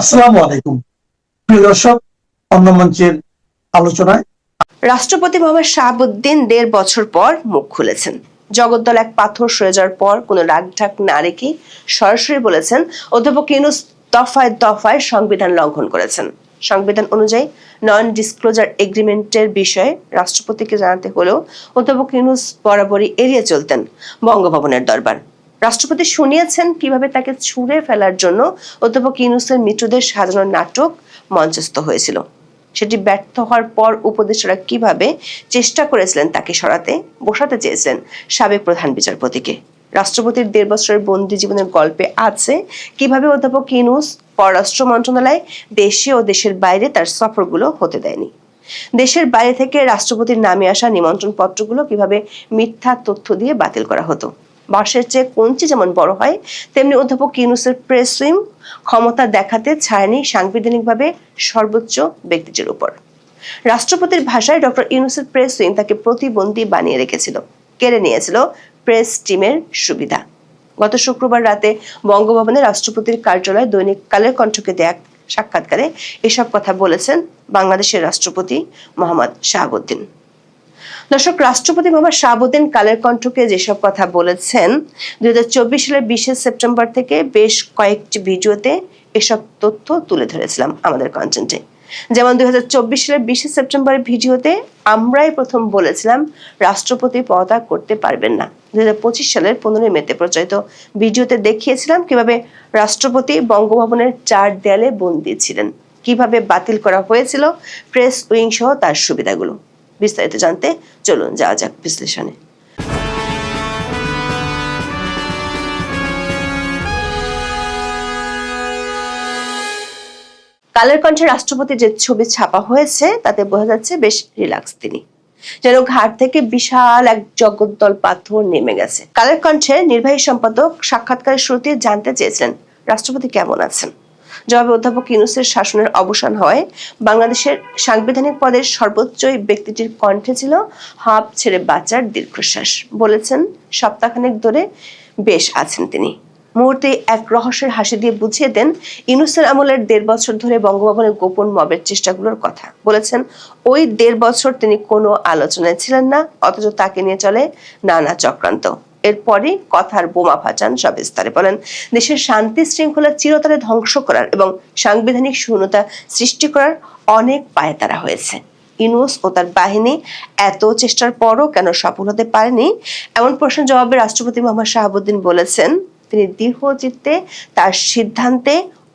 আসসালামু আলাইকুম প্রিয় দর্শক, অন্য মঞ্চের আলোচনায় রাষ্ট্রপতি মোহাম্মদ শাহাবুদ্দিন ১.৫ বছর পর মুখ খুলেছেন। জগদ্দল এক পাথর সরে যাওয়ার পর কোনো রাগঢাক না রেখে সরাসরি বলেছেন অধ্যাপক ইউনূস দফায় দফায় সংবিধান লঙ্ঘন করেছেন। সংবিধান অনুযায়ী নন ডিসক্লোজার এগ্রিমেন্টের বিষয়ে রাষ্ট্রপতিকে জানাতে হলেও অধ্যাপক ইউনূস বরাবরই এড়িয়ে চলতেন বঙ্গভবনের দরবার। রাষ্ট্রপতি শুনিয়েছেন কিভাবে তাকে ছুঁড়ে ফেলার জন্য অধ্যাপক ইউনূসের মিত্রদের সাজানো নাটক মঞ্চস্থ হয়েছিল। সেটি ব্যর্থ হওয়ার পর উপদেষ্টারা কিভাবে চেষ্টা করেছিলেন তাকে সরাতে বসাতে চেয়েছিলেন সাবেক প্রধান বিচারপতিকে। রাষ্ট্রপতির ১.৫ বছরের বন্দী জীবনের গল্পে আছে কিভাবে অধ্যাপক ইউনূস পররাষ্ট্র মন্ত্রণালয় দেশে ও দেশের বাইরে তার সফরগুলো হতে দেয়নি। দেশের বাইরে থেকে রাষ্ট্রপতির নামে আসা নিমন্ত্রণ পত্রগুলো কিভাবে মিথ্যা তথ্য দিয়ে বাতিল করা হতো। বাঁশের চেয়ে কঞ্চি যেমন বড় হয়, তেমনি অধ্যাপক ইউনূসের প্রেস উইং ক্ষমতা দেখাতে ছাড়েনি সাংবিধানিকভাবে সর্বোচ্চ ব্যক্তিটির উপর। রাষ্ট্রপতির ভাষায় ডক্টর ইউনূসের প্রেস উইং তাকে প্রতিবন্ধী বানিয়ে রেখেছিল, কেড়ে নিয়েছিল প্রেস টিমের সুবিধা। গত শুক্রবার রাতে বঙ্গভবনে রাষ্ট্রপতির কার্যালয় দৈনিক কালের কণ্ঠকে দেয়া সাক্ষাৎকারে এসব কথা বলেছেন বাংলাদেশের রাষ্ট্রপতি মোহাম্মদ শাহাবুদ্দিন। দর্শক, রাষ্ট্রপতি মোহাম্মদ শাহাবুদ্দিন কালের কণ্ঠকে যেসব কথা বলেছেন ২০২৪ সালের ২০ সেপ্টেম্বর থেকে বেশ কয়েকটি ভিডিওতে এসব তথ্য তুলে ধরেছিলাম আমাদের কন্টেন্টে। যেমন ২০২৪ সালের ২০ সেপ্টেম্বরের ভিডিওতে আমরাই প্রথম বলেছিলাম রাষ্ট্রপতি পদত্যাগ করতে পারবেন না। ২০২৫ সালের ১৫ মেতে প্রচারিত ভিডিওতে দেখিয়েছিলাম কিভাবে রাষ্ট্রপতি বঙ্গভবনের ৪ দেয়ালে বন্দী ছিলেন, কিভাবে বাতিল করা হয়েছিল প্রেস উইং সহ তার সুবিধাগুলো। বিস্তারিত জানতে চলুন যাওয়া যাক বিশ্লেষণে। কালের কণ্ঠে রাষ্ট্রপতি যে ছবি ছাপা হয়েছে তাতে বোঝা যাচ্ছে বেশ রিল্যাক্স তিনি, যেন ঘাট থেকে বিশাল এক জগদ্দল পাথর নেমে গেছে। কালের কণ্ঠের নির্বাহী সম্পাদক সাক্ষাৎকারের শুরুতে জানতে চেয়েছিলেন রাষ্ট্রপতি কেমন আছেন। জবাবে অধ্যাপক ইউনূসের শাসনের অবসান হওয়ায় বাংলাদেশের সাংবিধানিক পদের সর্বোচ্চ ব্যক্তিটির কণ্ঠে ছিল হাঁপ ছেড়ে বাঁচার দীর্ঘশ্বাস। বলেছেন সপ্তাহখানেক ধরে বেশ আছেন তিনি। মুহূর্তে এক রহস্যের হাসি দিয়ে বুঝিয়ে দেন ইউনূসের আমলের ১.৫ বছর ধরে বঙ্গভবনের গোপন মবের চেষ্টাগুলোর কথা। বলেছেন ওই ১.৫ বছর তিনি কোনো আলোচনায় ছিলেন না, অথচ তাকে নিয়ে চলে নানা চক্রান্ত। এরপরই কথার বোমা ফাটান সবিস্তারে। বলেন দেশের শান্তি শৃঙ্খলা চিরতরে ধ্বংস করার এবং সাংবিধানিক শূন্যতা সৃষ্টি করার অনেক পায়তারা হয়েছে। ইউনূস ও তার বাহিনী এত চেষ্টার পরও কেন সফল হতে পারেনি, এমন প্রশ্নের জবাবে রাষ্ট্রপতি মোহাম্মদ শাহাবুদ্দিন বলেছেন তিনি দৃঢ়চিত্তে তার সিদ্ধান্তে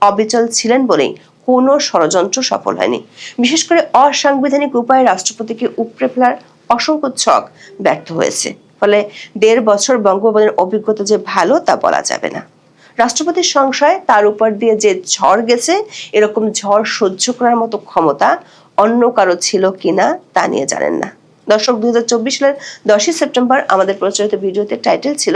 অবিচল ছিলেন বলেই কোনো ষড়যন্ত্র সফল হয়নি। বিশেষ করে অসাংবিধানিক উপায়ে রাষ্ট্রপতিকে উপড়ে ফেলার অসংখ্য ছক ব্যর্থ হয়েছে। ফলে ১.৫ বছর বঙ্গভবনের অভিজ্ঞতা যে ভালো তা বলা যাবে না। রাষ্ট্রপতির সংশয় তার উপর দিয়ে যে ঝড় গেছে, এরকম ঝড় সহ্য করার মতো ক্ষমতা অন্য কারো ছিল কিনা তা নিয়ে জানেন না। দর্শক, ২০২৪ সালের ১০ সেপ্টেম্বর আমাদের প্রচারিত ভিডিওতে টাইটেল ছিল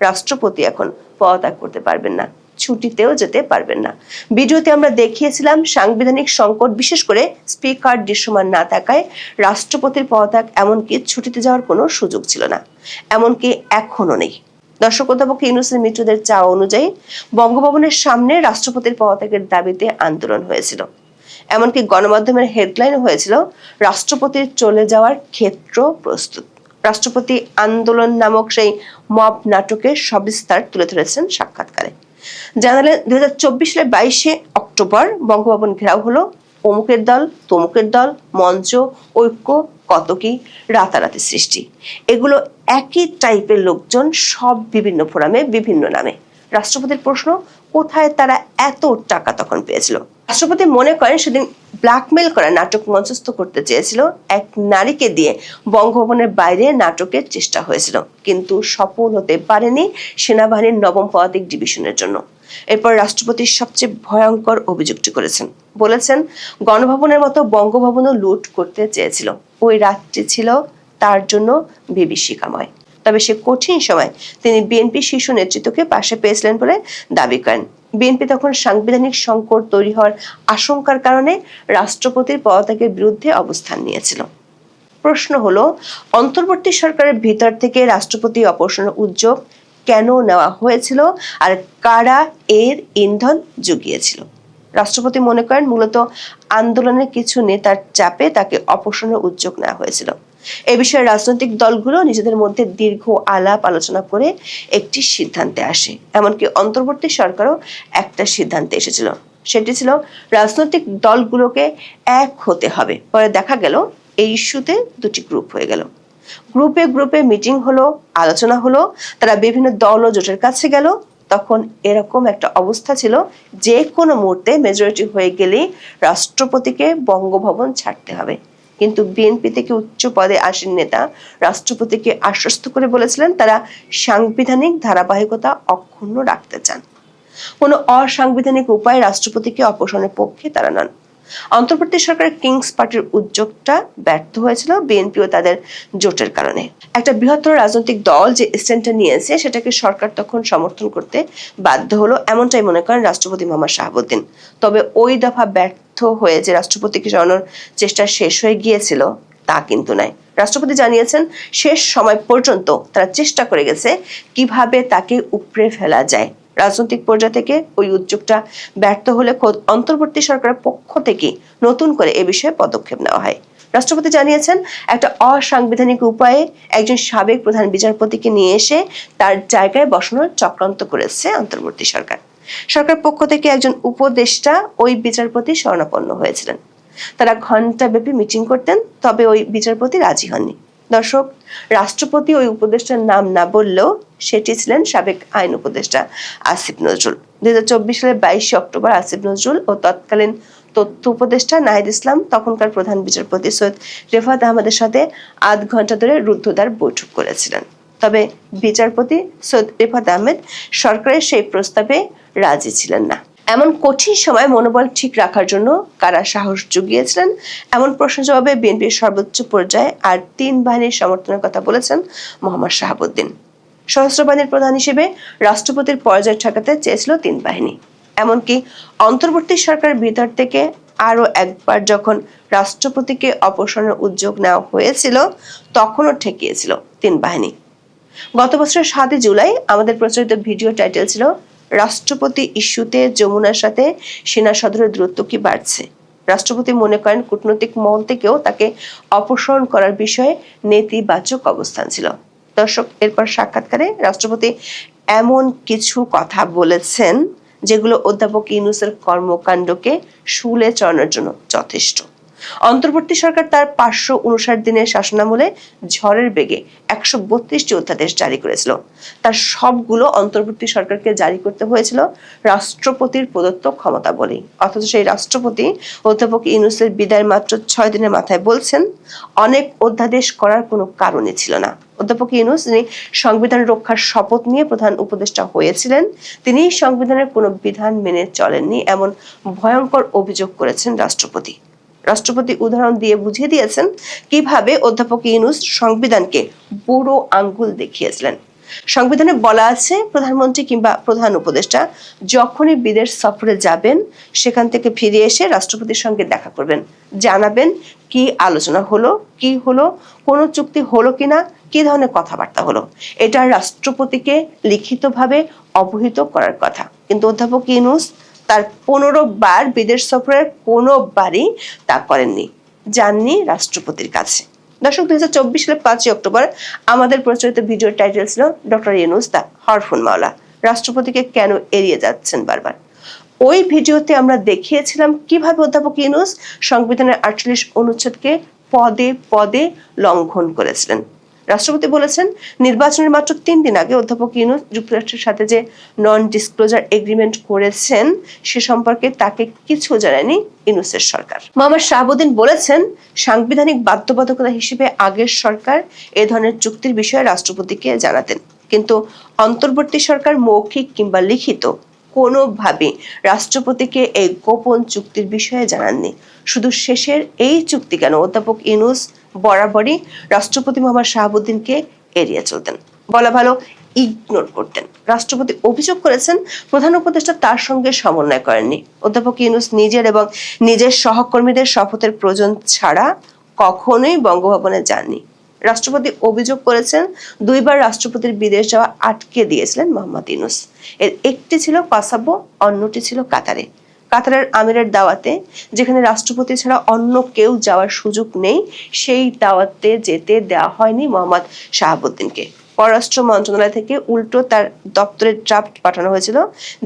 রাষ্ট্রপতি এখন পদত্যাগ করতে পারবেন না, ছুটিতেও যেতে পারবেন না। ভিডিওতে আমরা দেখিয়েছিলাম সাংবিধানিক সংকট, বিশেষ করে স্পিকার দৃশ্যমান না থাকায় রাষ্ট্রপতির পদত্যাগ এমনকি ছুটিতে যাওয়ার কোনো সুযোগ ছিল না, এমনকি এখনো নেই। দর্শক, অধ্যাপক ইউনূসের মিত্রদের চাওয়া অনুযায়ী বঙ্গভবনের সামনে রাষ্ট্রপতির পদত্যাগের দাবিতে আন্দোলন হয়েছিল। এমনকি গণমাধ্যমের হেডলাইন হয়েছিল রাষ্ট্রপতির চলে যাওয়ার ক্ষেত্র প্রস্তুত। রাষ্ট্রপতি আন্দোলন নামক সেই মব নাটকের সবিস্তার তুলে ধরেছেন সাক্ষাৎকারে। জানালেন ২০২৪ সালের ২২ অক্টোবর বঙ্গভবন ঘেরাও হলো, অমুকের দল তমুকের দল, মঞ্চ, ঐক্য, কত কি রাতারাতি সৃষ্টি। এগুলো একই টাইপের লোকজন, সব বিভিন্ন ফোরামে বিভিন্ন নামে। রাষ্ট্রপতির প্রশ্ন, কোথায় তারা এত টাকা তখন পেয়েছিল? রাষ্ট্রপতি মনে করেন সেদিন ব্ল্যাকমেল করা নাটক মঞ্চস্থ করতে চেয়েছিল এক নারীকে দিয়ে বঙ্গভবনের বাইরে নাটকের চেষ্টা হয়েছিল, কিন্তু সফল হতে পারেনি সেনাবাহিনীর ৯ম পদাতিক ডিভিশনের জন্য। এরপর রাষ্ট্রপতি সবচেয়ে ভয়ঙ্কর অভিযোগটি করেছেন। বলেছেন গণভবনের মতো বঙ্গভবনও লুট করতে চেয়েছিল। ওই রাতটি ছিল তার জন্য বিভীষিকাময়। তবে সে কঠিন সময় তিনি বিএনপি শীর্ষ নেতৃত্বকে পাশে পেয়েছিলেন বলে দাবি করেন। বিএনপি তখন সাংবিধানিক সংকট তৈরি হওয়ার আশঙ্কার কারণে রাষ্ট্রপতির পদত্যাগের বিরুদ্ধে অবস্থান নিয়েছিল। প্রশ্ন হলো, অন্তর্বর্তী সরকারের ভিতর থেকে রাষ্ট্রপতি অপসারণের উদ্যোগ কেন নেওয়া হয়েছিল আর কারা এর ইন্ধন জুগিয়েছিল? রাষ্ট্রপতি মনে করেন মূলত আন্দোলনের কিছু নেতার চাপে তাকে অপসারণের উদ্যোগ নেওয়া হয়েছিল। এ বিষয়ে রাজনৈতিক দলগুলো নিজেদের মধ্যে দীর্ঘ আলাপ আলোচনা করে একটি সিদ্ধান্তে আসে। এমনকি অন্তর্বর্তী সরকারও একটা সিদ্ধান্তে এসেছিল, সেটি ছিল রাজনৈতিক দলগুলোকে এক হতে হবে। পরে দেখা গেল এই ইস্যুতে দুটি গ্রুপ হয়ে গেল। গ্রুপে গ্রুপে মিটিং হলো, আলোচনা হলো, তারা বিভিন্ন দল ও জোটের কাছে গেল। তখন এরকম একটা অবস্থা ছিল, যে কোনো মুহূর্তে মেজরিটি হয়ে গেলেই রাষ্ট্রপতিকে বঙ্গভবন ছাড়তে হবে। কিন্তু বিএনপি থেকে উচ্চ পদে আসীন নেতা রাষ্ট্রপতিকে আশ্বস্ত করে বলেছিলেন তারা সাংবিধানিক ধারাবাহিকতা অক্ষুণ্ণ রাখতে চান। কোনো অসাংবিধানিক উপায়ে রাষ্ট্রপতিকে অপসারণের পক্ষে তারা নন। অন্তর্বর্তী সরকারের কিংস পার্টির উদ্যোগটা ব্যর্থ হয়েছিল বিএনপি ও তাদের জোটের কারণে। একটা বৃহত্তর রাজনৈতিক দল যে স্ট্যান্ডটা নিয়েছে সেটাকে সরকার তখন সমর্থন করতে বাধ্য হলো, এমনটাই মনে করেন রাষ্ট্রপতি মোহাম্মদ শাহাবুদ্দিন। তবে ওই দফা ব্যর্থ হয়ে যে রাষ্ট্রপতিকে সরানোর চেষ্টা শেষ হয়ে গিয়েছিল তা কিন্তু নয়। রাষ্ট্রপতি জানিয়েছেন শেষ সময় পর্যন্ত তারা চেষ্টা করে গেছে কিভাবে তাকে উপড়ে ফেলা যায়। রাজনৈতিক পর্যায় থেকে ওই উদ্যোগটা ব্যর্থ হলে খোদ অন্তর্বর্তী সরকারের পক্ষ থেকে নতুন করে এ বিষয়ে পদক্ষেপ নেওয়া হয়। রাষ্ট্রপতি জানিয়েছেন একটা অসাংবিধানিক উপায়ে একজন সাবেক প্রধান বিচারপতিকে নিয়ে এসে তার জায়গায় বসানোর চক্রান্ত করেছে অন্তর্বর্তী সরকার। সরকার পক্ষ থেকে একজন উপদেষ্টা ওই বিচারপতি শরণাপন্ন হয়েছিলেন। তারা ঘণ্টাব্যাপী মিটিং করতেন, তবে ওই বিচারপতি রাজি হননি। দর্শক, রাষ্ট্রপতি ওই উপদেষ্টার নাম না বললেও সেটি ছিলেন সাবেক আইন উপদেষ্টা আসিফ নজরুল। 2024 সালের 22 অক্টোবর আসিফ নজরুল ও তৎকালীন তথ্য উপদেষ্টা নাহিদ ইসলাম তখনকার প্রধান বিচারপতি সৈয়দ রেফাত আহমেদের সাথে আধ ঘন্টা ধরে রুদ্ধদ্বার বৈঠক করেছিলেন। তবে বিচারপতি সৈয়দ রেফাত আহমেদ সরকারের সেই প্রস্তাবে রাজি ছিলেন না। এমন কঠিন সময় মনোবল ঠিক রাখার জন্য কারা সাহস জুগিয়েছিলেন, এমন প্রশ্ন জবাবে বিএনপির সর্বোচ্চ পর্যায়ে আর 3 বাহিনীর সমর্থনের কথা বলেছেন মোহাম্মদ শাহাবুদ্দিন। সশস্ত্র বাহিনীর প্রধান হিসেবে রাষ্ট্রপতির পর্যায় ঠেকাতে চেয়েছিল 3 বাহিনী। এমনকি অন্তর্বর্তী সরকার ভিতর থেকে আরো একবার যখন রাষ্ট্রপতিকে অপসারণের উদ্যোগ নেওয়া হয়েছিল তখনও ঠেকিয়েছিল 3 বাহিনী। গত বছরের 7 জুলাই আমাদের প্রচারিত ভিডিও টাইটেল ছিল রাষ্ট্রপতি ইস্যুতে যমুনার সাথে সেনা সদরের দূরত্ব কি বাড়ছে। রাষ্ট্রপতি মনে করেন কূটনৈতিক মহল থেকেও তাকে অপসারণ করার বিষয়ে নেতিবাচক অবস্থান ছিল। দর্শক, এরপর সাক্ষাৎকারে রাষ্ট্রপতি এমন কিছু কথা বলেছেন যেগুলো অধ্যাপক ইউনূসের কর্মকাণ্ডকে শুলে চড়ানোর জন্য যথেষ্ট। অন্তর্বর্তী সরকার তার 559 দিনের শাসনামলে ঝড়ের বেগে 132টি অধ্যাদেশ জারি করেছিল। তার সবগুলো অন্তর্বর্তী সরকারকে জারি করতে হয়েছিল রাষ্ট্রপতির প্রদত্ত ক্ষমতা বলেই। অথচ সেই রাষ্ট্রপতি অধ্যাপক ইউনূসের বিদায়ের মাত্র 6 দিনের মাথায় বলছেন অনেক অধ্যাদেশ করার কোনো কারণই ছিল না। অধ্যাপক ইউনূস, যিনি সংবিধান রক্ষার শপথ নিয়ে প্রধান উপদেষ্টা হয়েছিলেন, তিনি সংবিধানের কোনো বিধান মেনে চলেননি এমন ভয়ঙ্কর অভিযোগ করেছেন রাষ্ট্রপতি। রাষ্ট্রপতি উদাহরণ দিয়ে বুঝিয়ে দিয়েছেন কিভাবে অধ্যাপক ইউনূস সংবিধানকে বুড়ো আঙ্গুল দেখিয়েছিলেন। সংবিধানে বলা আছে প্রধানমন্ত্রী কিংবা প্রধান উপদেষ্টা যখনই বিদেশ সফরে যাবেন সেখান থেকে ফিরে এসে রাষ্ট্রপতির সঙ্গে দেখা করবেন, জানাবেন কি আলোচনা হলো, কি হলো, কোনো চুক্তি হলো কিনা, কি ধরনের কথাবার্তা হলো। এটা রাষ্ট্রপতিকে লিখিতভাবে অবহিত করার কথা। কিন্তু অধ্যাপক ইউনূস তার 15 বার বিদেশ সফরের কোনো বারই তা করেননি, যাননি রাষ্ট্রপতির কাছে। দর্শক, 2024 সালের 5 অক্টোবর আমাদের প্রচারিত ভিডিওর টাইটেল ছিল ডক্টর ইউনূস দা হরফুন মাওলা, রাষ্ট্রপতিকে কেন এড়িয়ে যাচ্ছেন বারবার। ওই ভিডিওতে আমরা দেখিয়েছিলাম কিভাবে অধ্যাপক ইউনূস সংবিধানের 48 অনুচ্ছেদকে পদে পদে লঙ্ঘন করেছিলেন। রাষ্ট্রপতি বলেছেন নির্বাচনের মাত্র 3 দিন আগে অধ্যাপক ইউনূস যুক্তরাষ্ট্রের সাথে যে নন ডিসক্লোজার এগ্রিমেন্ট করেছেন সে সম্পর্কে তাকে কিছু জানায়নি ইউনূসের সরকার। মোহাম্মদ শাহাবুদ্দিন বলেছেন সাংবিধানিক বাধ্যবাধকতা হিসেবে আগের সরকার এ ধরনের চুক্তির বিষয়ে রাষ্ট্রপতিকে জানাতেন, কিন্তু অন্তর্বর্তী সরকার মৌখিক কিংবা লিখিত কোনোভাবে রাষ্ট্রপতিকে এই গোপন চুক্তির বিষয়ে জানাননি। শুধু শেষের এই চুক্তি কেন, অধ্যাপক ইউনূস বরাবরই রাষ্ট্রপতি মোহাম্মদ শাহাবুদ্দিনকে এড়িয়ে চলতেন, বলা ভালো ইগনোর করতেন। রাষ্ট্রপতি অভিযোগ করেছেন প্রধান উপদেষ্টা তার সঙ্গে সমন্বয় করেননি। অধ্যাপক ইউনূস নিজের এবং নিজের সহকর্মীদের শপথের প্রয়োজন ছাড়া কখনোই বঙ্গভবনে যাননি। রাষ্ট্রপতি অভিযোগ করেছেন 2 বার রাষ্ট্রপতির বিদেশ যাওয়া আটকে দিয়েছিলেন মোহাম্মদ ইউনূস। এর একটি ছিল কসাবো, অন্যটি ছিল কাতারে। কাতারের আমিরের দাওয়াতে, যেখানে রাষ্ট্রপতি ছাড়া অন্য কেউ যাওয়ার সুযোগ নেই, সেই দাওয়াতে যেতে দেওয়া হয়নি মোহাম্মদ শাহাবুদ্দিনকে। পররাষ্ট্র মন্ত্রণালয় থেকে উল্টো তার দপ্তরের ড্রাফট পাঠানো হয়েছিল,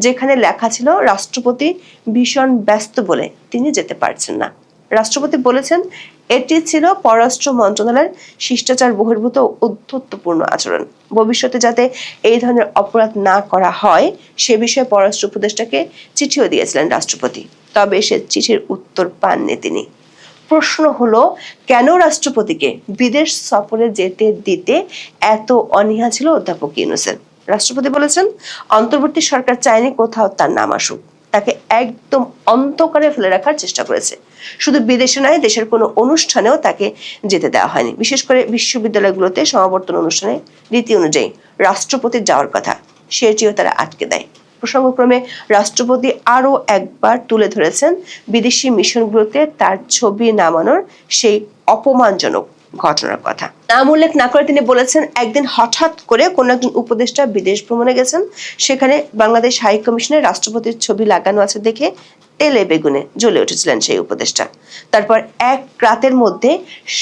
যেখানে লেখা ছিল রাষ্ট্রপতি ভীষণ ব্যস্ত বলে তিনি যেতে পারছেন না। রাষ্ট্রপতি বলেছেন এটি ছিল পররাষ্ট্র মন্ত্রণালয়ের শিষ্টাচার বহির্ভূত উদ্ধত্যপূর্ণ আচরণ। ভবিষ্যতে যাতে এই ধরনের অপরাধ না করা হয় সে বিষয়ে পররাষ্ট্র উপদেষ্টাকে চিঠিও দিয়েছিলেন রাষ্ট্রপতি, তবে সে চিঠির উত্তর পাননি তিনি। প্রশ্ন হলো, কেন রাষ্ট্রপতিকে বিদেশ সফরে যেতে দিতে এত অনীহা ছিল অধ্যাপক ইউনূসের? রাষ্ট্রপতি বলেছেন অন্তর্বর্তী সরকার চায়নি কোথাও তার নাম আসুক, তাকে একদম অন্ধকারে ফেলে রাখার চেষ্টা করেছে। শুধু বিদেশে নয়, দেশের কোনো অনুষ্ঠানেও তাকে যেতে দেওয়া হয়নি। বিশেষ করে বিশ্ববিদ্যালয়গুলোতে সমাবর্তন অনুষ্ঠানে রীতি অনুযায়ী রাষ্ট্রপতির যাওয়ার কথা, সেটিও তারা আটকে দেয়। প্রসঙ্গক্রমে রাষ্ট্রপতি আরো একবার তুলে ধরেছেন বিদেশি মিশনগুলোতে তার ছবি নামানোর সেই অপমানজনক ঘটনার কথা। নাম উল্লেখ না করে তিনি বলেছেন একদিন হঠাৎ করে কোন একজন উপদেষ্টা বিদেশ ভ্রমণে গেছেন, সেখানে বাংলাদেশ হাই কমিশনে রাষ্ট্রপতির ছবি লাগানো আছে দেখে তেলে বেগুনে জ্বলে উঠেছিলেন সেই উপদেষ্টা। তারপর এক রাতের মধ্যে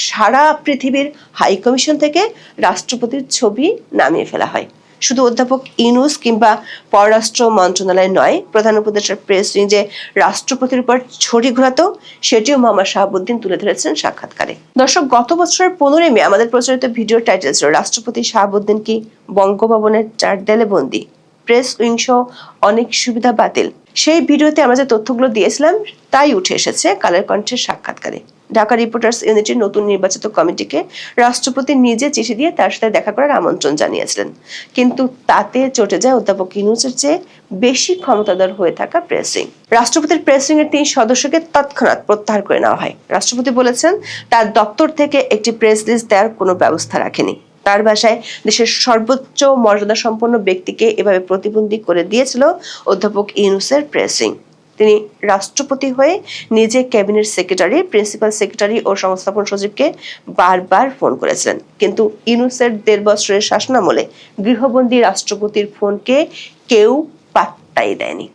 সারা পৃথিবীর হাই কমিশন থেকে রাষ্ট্রপতির ছবি নামিয়ে ফেলা হয়। শুধু অধ্যাপক ইউনূস কিংবা পররাষ্ট্র মন্ত্রণালয় নয়, প্রধান উপদেষ্টার প্রেস উইং যে রাষ্ট্রপতির উপর ছড়ি ঘোরাতো সেটিও মোহাম্মদ শাহাবুদ্দিন তুলে ধরেছেন সাক্ষাৎকারে। দর্শক, গত বছরের 15 মে আমাদের প্রচারিত ভিডিওর টাইটেল ছিল রাষ্ট্রপতি শাহাবুদ্দিন কি বঙ্গভবনের 4 দেয়ালে বন্দী, প্রেস উইং সহ অনেক সুবিধা বাতিল। সেই ভিডিওতে আমরা যে তথ্যগুলো দিয়েছিলাম তাই উঠে এসেছে কালের কণ্ঠের সাক্ষাৎকারে। ঢাকা রিপোর্টার্স ইউনিটির নতুন নির্বাচিত কমিটিকে রাষ্ট্রপতি নিজে চিঠি দিয়ে তার সাথে দেখা করার আমন্ত্রণ জানিয়েছিলেন, কিন্তু তাতে চটে যায় অধ্যাপক ইউনূসের চেয়ে বেশি ক্ষমতাধর হয়ে থাকা প্রেস উইং। রাষ্ট্রপতির প্রেস উইং এর 3 সদস্যকে তৎক্ষণাৎ প্রত্যাহার করে নেওয়া হয়। রাষ্ট্রপতি বলেছেন তার দপ্তর থেকে একটি প্রেস লিস্ট দেওয়ার কোনো ব্যবস্থা রাখেনি। তার ভাষায় দেশের সর্বোচ্চ মর্যাদা সম্পন্ন ব্যক্তিকে এভাবে প্রতিবন্ধী করে দিয়েছিল অধ্যাপক ইউনূসের প্রেস উইং। তিনি রাষ্ট্রপতি হয়ে নিজে ক্যাবিনেট সেক্রেটারি, প্রিন্সিপাল সেক্রেটারি ও সংস্থাপন সচিবকে বারবার ফোন করেছিলেন, কিন্তু ইউনূসের 1.5 বছরের শাসনামলে গৃহবন্দী রাষ্ট্রপতির ফোনকে কেউ পাত্তাই দেয়নি।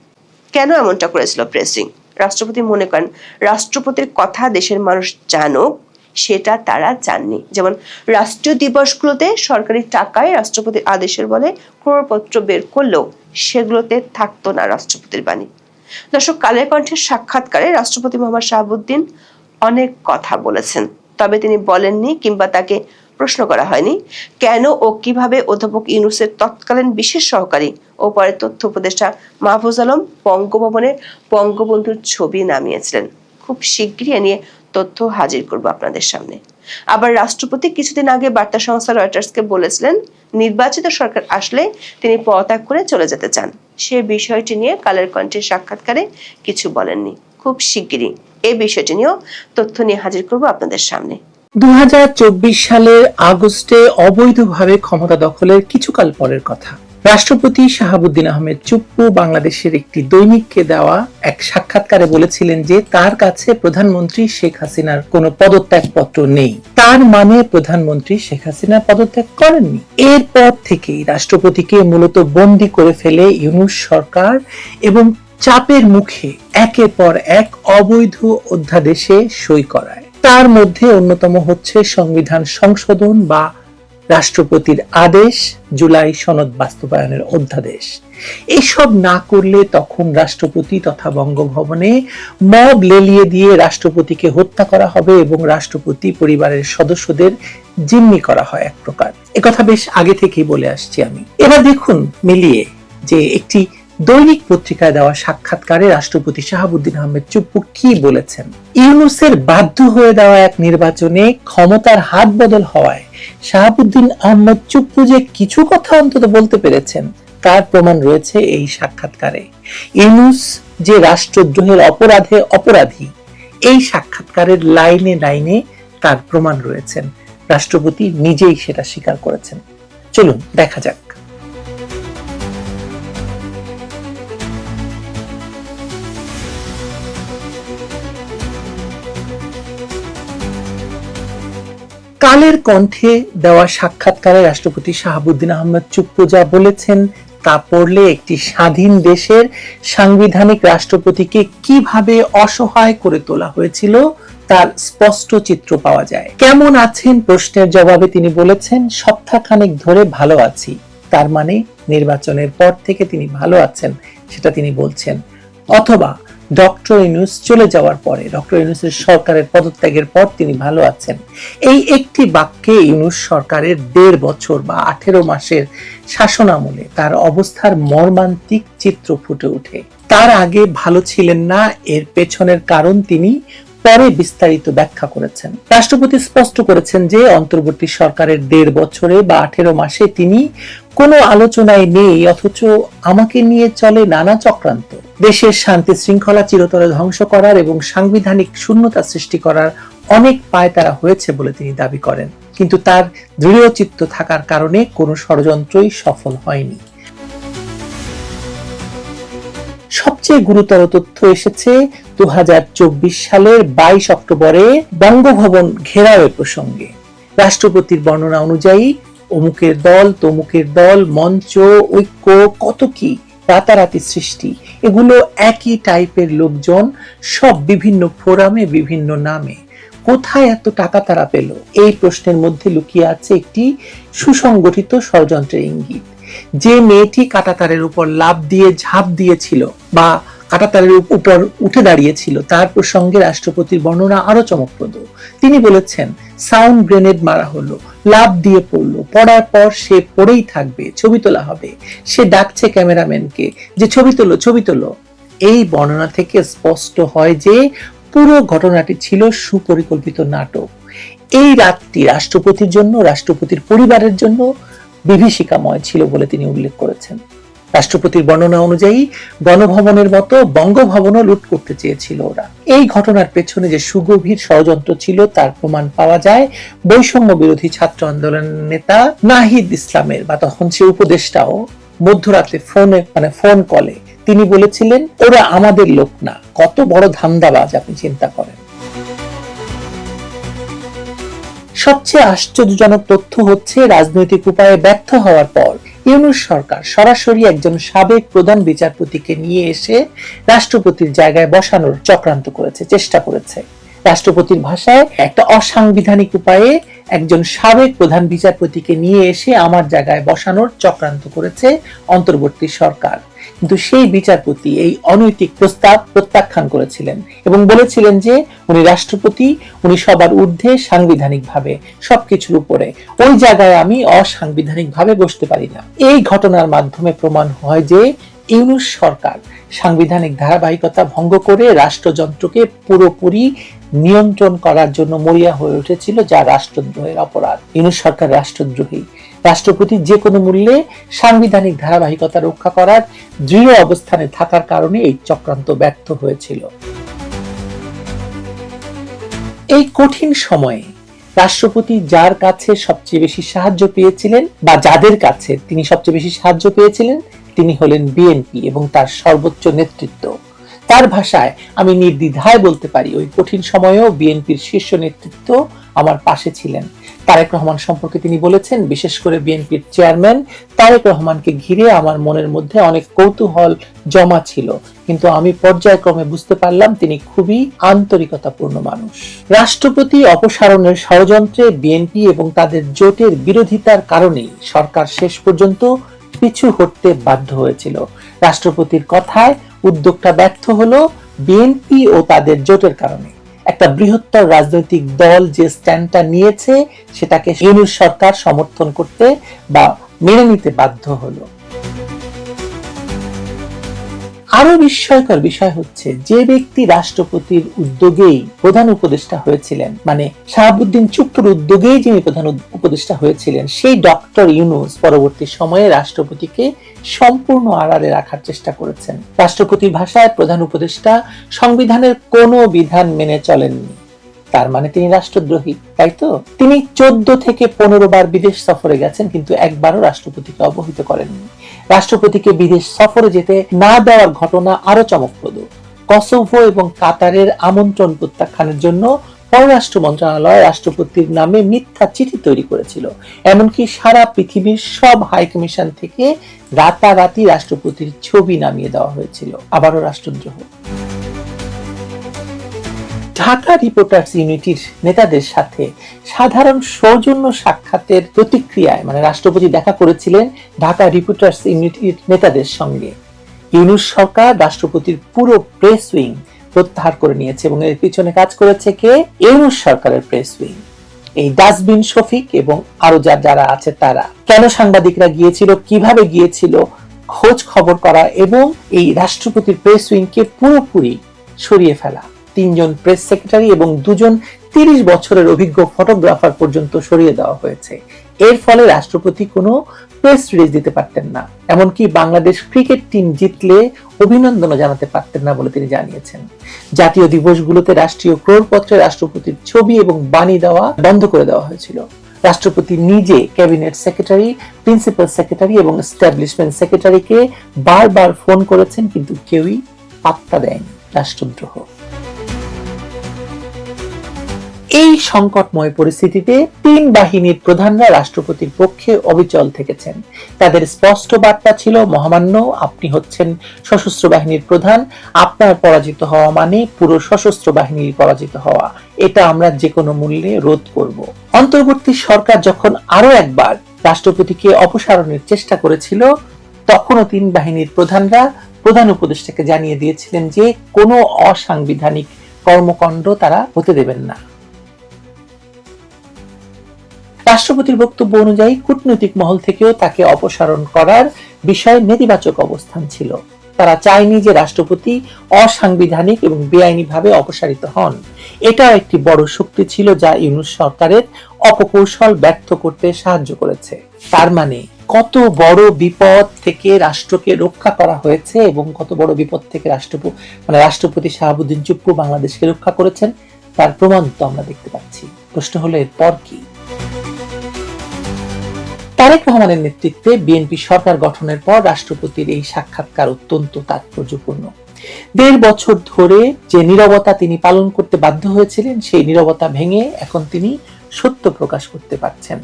কেন এমনটা করেছিল প্রেস উইং? রাষ্ট্রপতি মনে করেন রাষ্ট্রপতির কথা দেশের মানুষ জানুক, সেটা তারা চাননি। যেমন রাষ্ট্রীয় দিবসগুলোতে সরকারি টাকায় রাষ্ট্রপতির আদেশের বলে ক্রয়পত্র বের করলেও সেগুলোতে থাকতো না রাষ্ট্রপতির বাণী। দর্শক, কালের কণ্ঠের সাক্ষাৎকারে রাষ্ট্রপতি মোহাম্মদ শাহাবুদ্দিন অনেক কথা বলেছেন, তবে তিনি বলেননি কিংবা তাকে প্রশ্ন করা হয়নি কেন ও কিভাবে অধ্যাপক ইউনূসের তৎকালীন বিশেষ সহকারী ও পরে তথ্য উপদেষ্টা মাহফুজ আলম বঙ্গভবনে বঙ্গবন্ধুর ছবি নামিয়েছিলেন। খুব শিগগিরই এ নিয়ে তথ্য হাজির করব আপনাদের সামনে। আবার রাষ্ট্রপতি কিছুদিন আগে বার্তা সংস্থা রয়টার্সকে বলেছিলেন নির্বাচিত সরকার আসলে তিনি পদত্যাগ করে চলে যেতে চান। সে বিষয়টি নিয়ে কালের কণ্ঠের সাক্ষাৎকারে কিছু বলেননি। খুব শিগগিরই এই বিষয়টি নিয়েও তথ্য নিয়ে হাজির করব আপনাদের সামনে। 2024 সালের আগস্টে অবৈধভাবে ক্ষমতা দখলের কিছুকাল পরের কথা। রাষ্ট্রপতি শাহাবুদ্দিন আহমেদ চুপ্পু বাংলাদেশের একটি দৈনিককে দেওয়া এক সাক্ষাৎকারে বলেছিলেন যে তার কাছে প্রধানমন্ত্রী শেখ হাসিনার কোনো পদত্যাগপত্র নেই। তার মানে প্রধানমন্ত্রী শেখ হাসিনা পদত্যাগ করেননি। এরপর থেকেই রাষ্ট্রপতিকে মূলত বন্দী করে ফেলে ইউনূস সরকার এবং চাপের মুখে একের পর এক অবৈধ অধ্যাদেশে সই করায়। তার মধ্যে অন্যতম হচ্ছে সংবিধান সংশোধন বা রাষ্ট্রপতির আদেশ, জুলাই সনদ বাস্তবায়নের অধ্যাদেশ। এসব না করলে তখন রাষ্ট্রপতি তথা বঙ্গভবনে মব লেলিয়ে দিয়ে রাষ্ট্রপতিকে হত্যা করা হবে এবং রাষ্ট্রপতি পরিবারের সদস্যদের জিম্মি করা হয় এক প্রকার। একথা বেশ আগে থেকেই বলে আসছি আমি। এবার দেখুন মিলিয়ে যে একটি দৈনিক পত্রিকায় দেওয়া সাক্ষাৎকারে রাষ্ট্রপতি শাহাবুদ্দিন আহমেদ চুপ্পু কি বলেছেন। ইউনূসের বাধ্য হয়ে দেওয়া এক নির্বাচনে ক্ষমতার হাত বদল হওয়ায় শাহাবুদ্দিন আহমেদ চুপ্পু যে কিছু কথা অন্তত বলতে পেরেছেন তার প্রমাণ রয়েছে এই সাক্ষাৎকারে। ইউনূস যে রাষ্ট্রদ্রোহের অপরাধে অপরাধী, এই সাক্ষাৎকারের লাইনে লাইনে তার প্রমাণ রয়েছেন। রাষ্ট্রপতি নিজেই সেটা স্বীকার করেছেন। চলুন দেখা যাক। কালের কণ্ঠে দেওয়া সাক্ষাৎকারে রাষ্ট্রপতি শাহাবুদ্দিন আহমেদ চুপ্পু যা বলেছেন তা পড়লে একটি স্বাধীন দেশের সাংবিধানিক রাষ্ট্রপতিকে কিভাবে অসহায় করে তোলা হয়েছিল তার স্পষ্ট চিত্র পাওয়া যায়। কেমন আছেন প্রশ্নের জবাবে তিনি বলেছেন, সপ্তাহখানেক ধরে ভালো আছি। তার মানে নির্বাচনের পর থেকে তিনি ভালো আছেন সেটা তিনি বলছেন। অথবা ডক্টর ইউনূস চলে যাওয়ার পরে, ডক্টর ইউনূসের সরকারের পদত্যাগের পর তিনি ভালো আছেন। এই একটি বাক্যে ইউনূস সরকারের ১.৫ বছর বা ১৮ মাসের শাসনামলে তার অবস্থার মর্মান্তিক চিত্র ফুটে ওঠে। তার আগে ভালো ছিলেন না, এর পেছনের কারণ তিনি পরে বিস্তারিত ব্যাখ্যা করেছেন। রাষ্ট্রপতি স্পষ্ট করেছেন যে অন্তর্বর্তী সরকারের ১.৫ বছরে বা ১৮ মাসে তিনি কোনো আলোচনায় নেই, অথচ আমাকে নিয়ে চলে নানা চক্রান্ত। দেশের শান্তি শৃঙ্খলা চিরতরে ধ্বংস করার এবং সাংবিধানিক শূন্যতা সৃষ্টি করার অনেক পায়তারা হয়েছে বলে তিনি দাবি করেন, কিন্তু তার দৃঢ়চিত্ত থাকার কারণে কোনো ষড়যন্ত্রই সফল হয়নি। সবচেয়ে গুরুতর তথ্য এসেছে ২০২৪ সালের ২২ অক্টোবরে বঙ্গভবন ঘেরাওয়ের প্রসঙ্গে। রাষ্ট্রপতির বর্ণনা অনুযায়ী অমুকের দল, তমুকের দল, মঞ্চ, ঐক্য, কত কি রাতারাতি সৃষ্টি, এগুলো একই টাইপের লোকজন, সব বিভিন্ন ফোরামে বিভিন্ন নামে। কোথায় এত টাকা তারা পেল? এই প্রশ্নের মধ্যে লুকিয়ে আছে একটি সুসংগঠিত ষড়যন্ত্রের ইঙ্গিত। যে মেয়েটি কাঁটাতারের উপর লাফ দিয়ে ঝাঁপ দিয়েছিল বা কাঁটাতারের উপর উঠে দাঁড়িয়েছিল, তার প্রসঙ্গে রাষ্ট্রপতির বর্ণনা আরো চমকপ্রদ। তিনি বলেছেন, সাউন্ড গ্রেনেড মারা হলো, লাফ দিয়ে পড়লো, পড়ার পর সে পড়েই থাকবে, ছবি তোলা হবে। সে ডাকছে ক্যামেরাম্যানকে যে ছবি তোলো, ছবি তোলো। এই বর্ণনা থেকে স্পষ্ট হয় যে পুরো ঘটনাটি ছিল সুপরিকল্পিত নাটক। এই রাতটি রাষ্ট্রপতির জন্য, রাষ্ট্রপতির পরিবারের জন্য বিভীষিকাময় ছিল বলে তিনি উল্লেখ করেছেন। রাষ্ট্রপতির বর্ণনা অনুযায়ী গণভবনের মতো বঙ্গভবনও লুট করতে চেয়েছিল ওরা। এই ঘটনার পেছনে যে সুগভীর ষড়যন্ত্র ছিল তার প্রমাণ পাওয়া যায় বৈষম্য বিরোধী ছাত্র আন্দোলনের নেতা নাহিদ ইসলামের, বা তখন সে উপদেষ্টাও, মধ্যরাতে ফোন কলে তিনি বলেছিলেন, ওরা আমাদের লোক না। কত বড় ধান্দাবাজ আপনি চিন্তা করেন। সবচেয়ে আশ্চর্যজনক তথ্য হচ্ছে, রাজনৈতিক উপায়ে ব্যর্থ হওয়ার পর ইউনূস সরকার সরাসরি একজন সাবেক প্রধান বিচারপতিকে নিয়ে এসে রাষ্ট্রপতির জায়গায় বসানোর চক্রান্ত করেছে, চেষ্টা করেছে। রাষ্ট্রপতির ভাষায়, একটা অসাংবিধানিক উপায়ে একজন সাবেক প্রধান বিচারপতিকে নিয়ে এসে আমার জায়গায় বসানোর চক্রান্ত করেছে অন্তর্বর্তী সরকার। কিন্তু সেই বিচারপতি এই অনৈতিক প্রস্তাব প্রত্যাখ্যান করেছিলেন এবং বলেছিলেন যে উনি রাষ্ট্রপতি, উনি সবার ঊর্ধ্বে, সাংবিধানিক ভাবে সবকিছুর উপরে, ওই জায়গায় আমি অসাংবিধানিক ভাবে বসতে পারি না। এই ঘটনার মাধ্যমে প্রমাণ হয় যে ইউনূস সরকার সাংবিধানিক ধারাবাহিকতা ভঙ্গ করে রাষ্ট্রযন্ত্রকে পুরোপুরি নিয়ন্ত্রণ করার জন্য মরিয়া হয়ে উঠেছিল, যা রাষ্ট্রদ্রোহের অপরাধ। ইউনূস সরকার রাষ্ট্রদ্রোহী। রাষ্ট্রপতি যে কোনো মূল্যে সাংবিধানিক ধারাবাহিকতা রক্ষা করার দৃঢ় অবস্থানে থাকার কারণে এই চক্রান্ত ব্যর্থ হয়েছিল। এই কঠিন সময়ে রাষ্ট্রপতি যার কাছে সবচেয়ে বেশি সাহায্য পেয়েছিলেন, বা যাদের কাছে তিনি সবচেয়ে বেশি সাহায্য পেয়েছিলেন, তিনি হলেন বিএনপি এবং তার সর্বোচ্চ নেতৃত্ব। তার ভাষায়, আমি নির্দ্বিধায় বলতে পারি, ওই কঠিন সময়েও বিএনপির শীর্ষ নেতৃত্ব আমার পাশে ছিলেন। তারেক রহমান সম্পর্কে তিনি বলেছেন, বিশেষ করে বিএনপির চেয়ারম্যান তারেক রহমানকে ঘিরে আমার মনের মধ্যে অনেক কৌতূহল জমা ছিল, কিন্তু আমি পর্যায়ক্রমে বুঝতে পারলাম তিনি খুবই আন্তরিকতাপূর্ণ মানুষ। রাষ্ট্রপতি অপসারণের ষড়যন্ত্রে বিএনপি এবং তাদের জোটের বিরোধিতার কারণেই সরকার শেষ পর্যন্ত পিছু হটতে বাধ্য হয়েছিল। রাষ্ট্রপতির কথায় উদ্যোগটা ব্যর্থ হলো বিএনপি ও তাদের জোটের কারণে। একটা বৃহত্তর রাজনৈতিক দল যে স্ট্যান্ডটা নিয়েছে সেটাকে ইউনূস সরকার সমর্থন করতে বা মেনে নিতে বাধ্য হলো। আরো বিস্ময়কর বিষয় হচ্ছে, যে ব্যক্তি রাষ্ট্রপতির উদ্যোগেই প্রধান উপদেষ্টা হয়েছিলেন, মানে শাহাবুদ্দিন চুপ্পুর উদ্যোগেই যিনি প্রধান উপদেষ্টা হয়েছিলেন, সেই ডক্টর ইউনূস পরবর্তী সময়ে রাষ্ট্রপতিকে সম্পূর্ণ আড়ালে রাখার চেষ্টা করেছেন। রাষ্ট্রপতির ভাষায়, প্রধান উপদেষ্টা সংবিধানের কোনো বিধান মেনে চলেননি, তার মানে তিনি রাষ্ট্রদ্রোহী, তাই তো? তিনি 14 থেকে 15 বার বিদেশ সফরে গেছেন, কিন্তু একবারও রাষ্ট্রপতিকে অবহিত করেননি। রাষ্ট্রপতিকে বিদেশ সফরে যেতে না দেওয়ার ঘটনা আরো চমকপ্রদ। কসোভো এবং কাতারের আমন্ত্রণ প্রত্যাখ্যানের জন্য পররাষ্ট্র মন্ত্রণালয় রাষ্ট্রপতির নামে মিথ্যা চিঠি তৈরি করেছিল। এমনকি সারা পৃথিবীর সব হাই কমিশন থেকে রাতারাতি রাষ্ট্রপতির ছবি নামিয়ে দেওয়া হয়েছিল। আবারও রাষ্ট্রদ্রোহ। ঢাকা রিপোর্টার্স ইউনিটির নেতাদের সাথে সাধারণ সৌজন্য সাক্ষাতের প্রতিক্রিয়ায় রাষ্ট্রপতি দেখা করেছিলেন ঢাকা রিপোর্টার্স ইউনিটির নেতাদের সঙ্গে। ইউনূস সরকার রাষ্ট্রপতির পুরো প্রেস উইং প্রত্যাহার করে নিয়েছে এবং এর পিছনে কাজ করেছে কে? ইউনূস সরকারের প্রেস উইং, এই ডাস্টবিন শফিক এবং আরো যারা আছে তারা। কেন সাংবাদিকরা গিয়েছিল, কিভাবে গিয়েছিল, খোঁজ খবর করা এবং এই রাষ্ট্রপতির প্রেস উইংকে পুরোপুরি সরিয়ে ফেলা। 3 জন প্রেস সেক্রেটারি এবং 2 জন 30 বছরের অভিজ্ঞ ফটোগ্রাফার পর্যন্ত সরিয়ে দেওয়া হয়েছে। এর ফলে রাষ্ট্রপতি কোনো প্রেস রিলিজ দিতে পারতেন না, এমনকি বাংলাদেশ ক্রিকেট টিম জিতলে অভিনন্দনও জানাতে পারতেন না বলে তিনি জানিয়েছেন। জাতীয় দিবসগুলোতে রাষ্ট্রীয় ক্রোড়পত্রে রাষ্ট্রপতির ছবি এবং বাণী দেওয়া বন্ধ করে দেওয়া হয়েছিল। রাষ্ট্রপতি নিজে ক্যাবিনেট সেক্রেটারি, প্রিন্সিপাল সেক্রেটারি এবং এস্টাবলিশমেন্ট সেক্রেটারিকে বারবার ফোন করেছেন, কিন্তু কেউই পাত্তা দেয়নি। রাষ্ট্রদ্রোহ। এই সংকটময় পরিস্থিতিতে 3 বাহিনীর প্রধানরা রাষ্ট্রপতির পক্ষে অবিচল থেকেছেন। তাদের স্পষ্ট বার্তা ছিল, মহামান্য, আপনি হচ্ছেন সশস্ত্র বাহিনীর প্রধান, আপনার পরাজিত হওয়া মানে পুরো সশস্ত্র বাহিনীর পরাজিত হওয়া। এটা আমরা যে কোনো মূল্যে রোধ করব। অন্তর্বর্তী সরকার যখন আরো একবার রাষ্ট্রপতিকে অপসারণের চেষ্টা করেছিল, তখনও 3 বাহিনীর প্রধানরা প্রধান উপদেষ্টাকে জানিয়ে দিয়েছিলেন যে কোনো অসাংবিধানিক কর্মকাণ্ড তারা হতে দেবেন না। রাষ্ট্রপতির বক্তব্য অনুযায়ী কূটনৈতিক মহল থেকেও তাকে অপসারণ করার বিষয়ে নেতিবাচক অবস্থান ছিল। তারা চায়নি যে রাষ্ট্রপতি অসাংবিধানিক এবং বেআইনিভাবে অপসারিত হন। এটাও একটি বড় শক্তি ছিল যা ইউনূস সরকারের অপকৌশল ব্যর্থ করতে সাহায্য করেছে। তার মানে কত বড় বিপদ থেকে রাষ্ট্রকে রক্ষা করা হয়েছে এবং কত বড় বিপদ থেকে রাষ্ট্রপতি শাহাবুদ্দিন চুপ্পু বাংলাদেশকে রক্ষা করেছেন তার প্রমাণ তো আমরা দেখতে পাচ্ছি। প্রশ্ন হলো এরপর কি? তারেক রহমানের নেতৃত্বে বিএনপি সরকার গঠনের পর রাষ্ট্রপতির এই সাক্ষাৎকার অত্যন্ত তাৎপর্যপূর্ণ। 1.5 বছর ধরে যে নীরবতা তিনি পালন করতে বাধ্য হয়েছিলেন, সেই নীরবতা ভেঙে এখন তিনি সত্য প্রকাশ করতে পারছেন।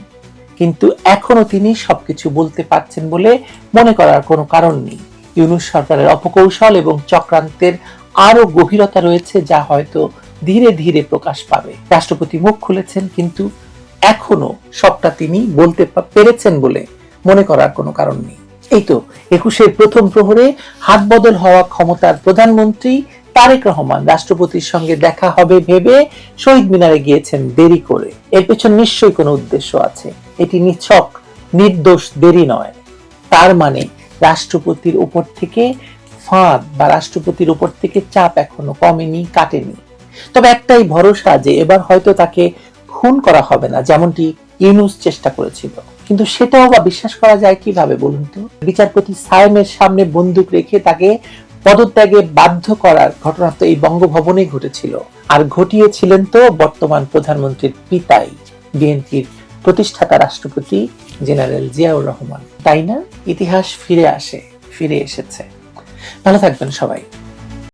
কিন্তু এখনো তিনি সবকিছু বলতে পারছেন বলে মনে করার কোনো কারণ নেই। ইউনূস সরকারের অপকৌশল এবং চক্রান্তের আরো গভীরতা রয়েছে, যা হয়তো ধীরে ধীরে প্রকাশ পাবে। রাষ্ট্রপতি মুখ খুলেছেন, কিন্তু এখনো সবটা তিনি বলতে পেরেছেন বলে মনে করার কোনো কারণ নেই। এই তো 21-এর প্রথম প্রহরে হাত বদল হওয়া ক্ষমতার প্রধানমন্ত্রী তারেক রহমান রাষ্ট্রপতির সঙ্গে দেখা হবে ভেবে শহীদ মিনারে গিয়েছেন দেরি করে। এর পেছন নিশ্চয়ই কোনো উদ্দেশ্য আছে। এটি নিছক নির্দোষ দেরি নয়। তার মানে রাষ্ট্রপতির উপর থেকে ফাঁদ বা রাষ্ট্রপতির উপর থেকে চাপ এখনো কমেনি, কাটেনি। তবে একটাই ভরসা, যে এবার হয়তো তাকে খুন করা হবে না, যেমনটি ইউনূস চেষ্টা করেছিল। কিন্তু সেটাও বা বিশ্বাস করা যায় কিভাবে বলুন তো? বিচারপতি সায়েমের সামনে বন্দুক রেখে তাকে পদত্যাগে বাধ্য করার ঘটনা তো এই বঙ্গভবনেই ঘটেছিল, আর ঘটিয়েছিলেন তো বর্তমান প্রধানমন্ত্রীর পিতাই, বিএনপির প্রতিষ্ঠাতা রাষ্ট্রপতি জেনারেল জিয়াউর রহমান। তাই না? ইতিহাস ফিরে এসেছে। ভালো থাকবেন সবাই।